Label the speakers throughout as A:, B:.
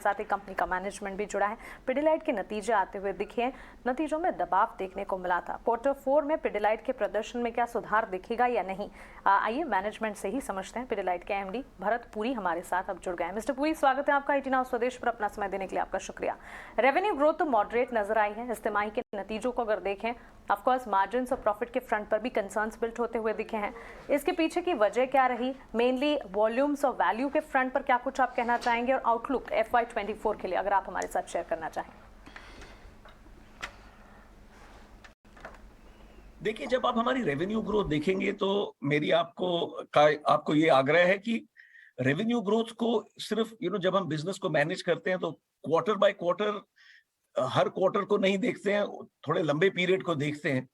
A: साथ ही कंपनी का मैनेजमेंट भी जुड़ा है। पिडिलाइट के नतीजे आते हुए दिखे हैं, नतीजों में दबाव देखने को मिला था। Q4 में पिडिलाइट के प्रदर्शन में क्या सुधार दिखेगा या नहीं, आइए मैनेजमेंट से ही समझते हैं। पिडिलाइट के एमडी भरत पुरी हमारे साथ अब जुड़ गए हैं। मिस्टर पुरी, स्वागत है आपका 18 आवर्स स्वदेश पर। अपना समय देने के लिए आपका शुक्रिया। रेवेन्यू ग्रोथ तो मॉडरेट नजर आई है। इस तिमाही के नतीजों को अगर देखें, ऑफकोर्स मार्जिन और प्रॉफिट के फ्रंट पर भी कंसर्न्स बिल्ट होते हुए दिखे हैं। इसके पीछे की वजह क्या रही? मेनली वॉल्यूम्स और वैल्यू के फ्रंट पर क्या कुछ आप कहना चाहेंगे, और आउटलुक FY24 के लिए अगर आप हमारे साथ शेयर करना चाहें।
B: देखिए, जब आप हमारी रेवेन्यू ग्रोथ देखेंगे तो मेरी आपको ये आग्रह है कि रेवेन्यू ग्रोथ को सिर्फ जब हम बिजनेस को मैनेज करते हैं तो quarter by quarter, her quarter को नहीं देखते हैं, थोड़े लंबे पीरियड को देखते हैं।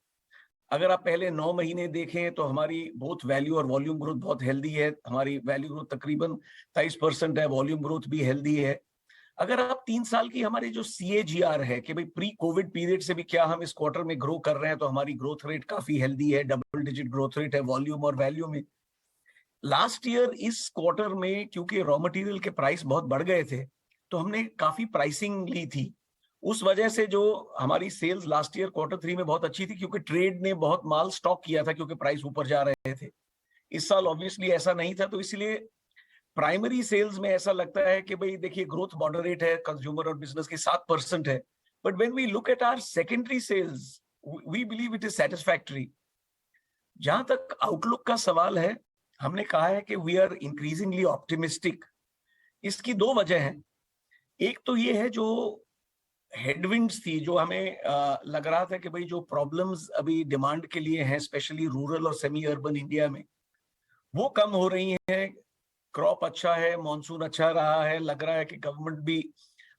B: अगर आप पहले 9 महीने देखें तो हमारी बोथ वैल्यू और वॉल्यूम ग्रोथ बहुत हेल्दी है। हमारी वैल्यू ग्रोथ तकरीबन 23% है, वॉल्यूम ग्रोथ भी हेल्दी है। अगर आप 3 साल की हमारी जो CAGR है कि भाई प्री कोविड पीरियड से भी क्या हम इस क्वार्टर में ग्रो कर रहे हैं, तो हमारी ग्रोथ रेट काफी हेल्दी है, डबल डिजिट ग्रोथ रेट है वॉल्यूम और वैल्यू में। लास्ट ईयर इस क्वार्टर में क्योंकि रॉ मटेरियल के प्राइस बहुत बढ़ गए थे, तो हमने काफी प्राइसिंग ली थी। उस वजह से जो हमारी सेल्स लास्ट ईयर Q3 में बहुत अच्छी थी, क्योंकि ट्रेड ने बहुत माल स्टॉक किया था क्योंकि प्राइस ऊपर जा रहे थे। इस साल ऑब्वियसली ऐसा नहीं था, तो इसलिए प्राइमरी सेल्स में ऐसा लगता है कि भाई देखिए ग्रोथ मॉडरेट है, कंज्यूमर और बिजनेस की 7% है, but when we look at our secondary sales we believe it is satisfactory. जहां तक आउटलुक का सवाल है, हमने कहा है कि वी आर इंक्रीजिंगली ऑप्टिमिस्टिक। इसकी 2 वजह हैं। एक तो ये है, जो हेडविंड्स थी, जो हमें लग रहा था कि भाई जो प्रॉब्लम्स अभी डिमांड के लिए हैं, स्पेशली रूरल और सेमी अर्बन इंडिया में, वो कम हो रही हैं। क्रॉप अच्छा है, मॉनसून अच्छा रहा है, लग रहा है कि गवर्नमेंट भी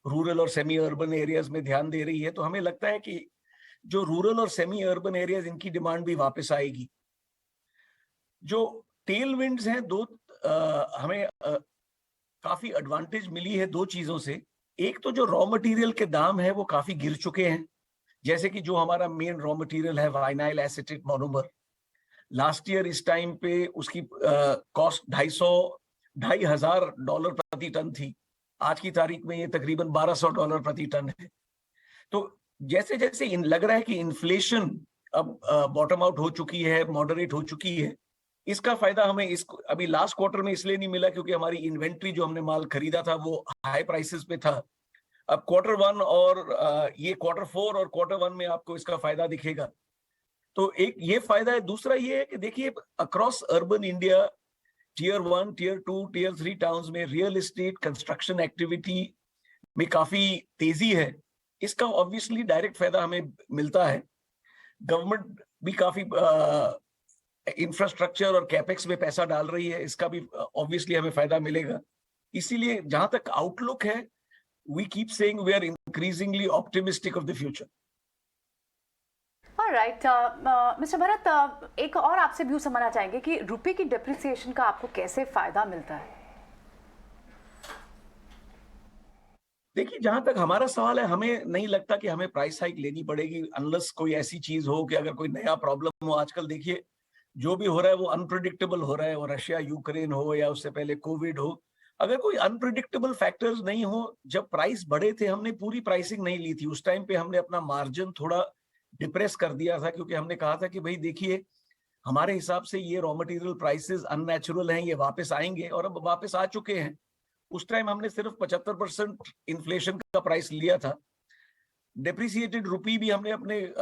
B: रूरल और सेमी अर्बन एरियाज में ध्यान दे रही है, तो हमें लगता है कि जो रूरल और सेमी अर्बन एरियाज, इनकी डिमांड भी वापस आएगी। जो टेल विंड्स हैं, हमें काफी एडवांटेज मिली है 2 चीजों से। एक तो जो रॉ मटेरियल के दाम है वो काफी गिर चुके हैं, जैसे कि जो हमारा मेन रॉ मटेरियल है वाइनाइल एसिटिक मोनोमर, लास्ट ईयर इस टाइम पे उसकी कॉस्ट $2,500 प्रति टन थी। आज की तारीख में ये तकरीबन $1,200 प्रति टन है। तो जैसे जैसे लग रहा है कि इन्फ्लेशन अब बॉटम आउट हो चुकी है, मॉडरेट हो चुकी है, इसका फायदा हमें अभी लास्ट क्वार्टर में इसलिए नहीं मिला क्योंकि हमारी इन्वेंट्री, जो हमने माल खरीदा था, वो हाई प्राइसेस पे था। अब Q1 और ये Q4 और Q1 में आपको इसका फायदा दिखेगा। तो एक ये फायदा है। दूसरा ये है कि देखिए, across urban India, Tier 1, Tier 2, Tier 3 towns में रियल एस्टेट कंस्ट्रक्शन एक्टिविटी में काफी तेजी है। इसका ऑब्वियसली डायरेक्ट फायदा हमें मिलता है। गवर्नमेंट भी काफी इंफ्रास्ट्रक्चर और कैपेक्स में पैसा डाल रही है, इसका भी ऑब्वियसली हमें फायदा मिलेगा। इसीलिए जहां तक आउटलुक है, we keep saying we are increasingly optimistic of the future.
C: Right mister Bharat, एक और आपसे व्यू समझना चाहेंगे कि रुपए की डिप्रिसिएशन का आपको कैसे फायदा मिलता है?
B: देखिए, जहां तक हमारा सवाल है, हमें नहीं लगता कि हमें प्राइस हाइक लेनी पड़ेगी, अनलेस कोई ऐसी चीज हो कि अगर कोई नया प्रॉब्लम हो। आजकल देखिए जो भी हो रहा है वो अनप्रिडिक्टेबल हो रहा है, वो रशिया यूक्रेन हो या उससे पहले कोविड हो। अगर कोई अनप्रिडिक्टेबल फैक्टर्स नहीं हो, जब प्राइस बढ़े थे हमने पूरी प्राइसिंग नहीं ली थी, उस टाइम पे हमने अपना मार्जिन थोड़ा डिप्रेस कर दिया था, क्योंकि हमने कहा था कि भाई देखिए, हमारे हिसाब से ये रॉ मटेरियल प्राइसेस अननेचुरल हैं, ये वापस आएंगे, और अब वापस आ चुके हैं। उस टाइम हमने सिर्फ 75% इन्फ्लेशन का प्राइस लिया था। डेप्रिसिएटेड रुपी भी हमने अपने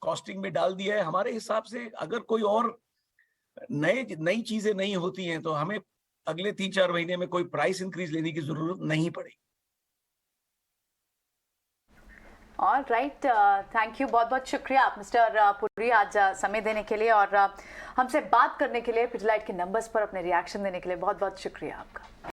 B: कॉस्टिंग में डाल दिया है। हमारे हिसाब से अगर कोई और नई चीजें नहीं होती हैं तो हमें अगले 3-4 महीने में कोई प्राइस इंक्रीज लेने की जरूरत नहीं पड़ेगी।
C: ऑल राइट, थैंक यू, बहुत बहुत शुक्रिया आप मिस्टर पुरी आज समय देने के लिए और हमसे बात करने के लिए, पिडिलाइट के नंबर्स पर अपने रिएक्शन देने के लिए बहुत बहुत शुक्रिया आपका।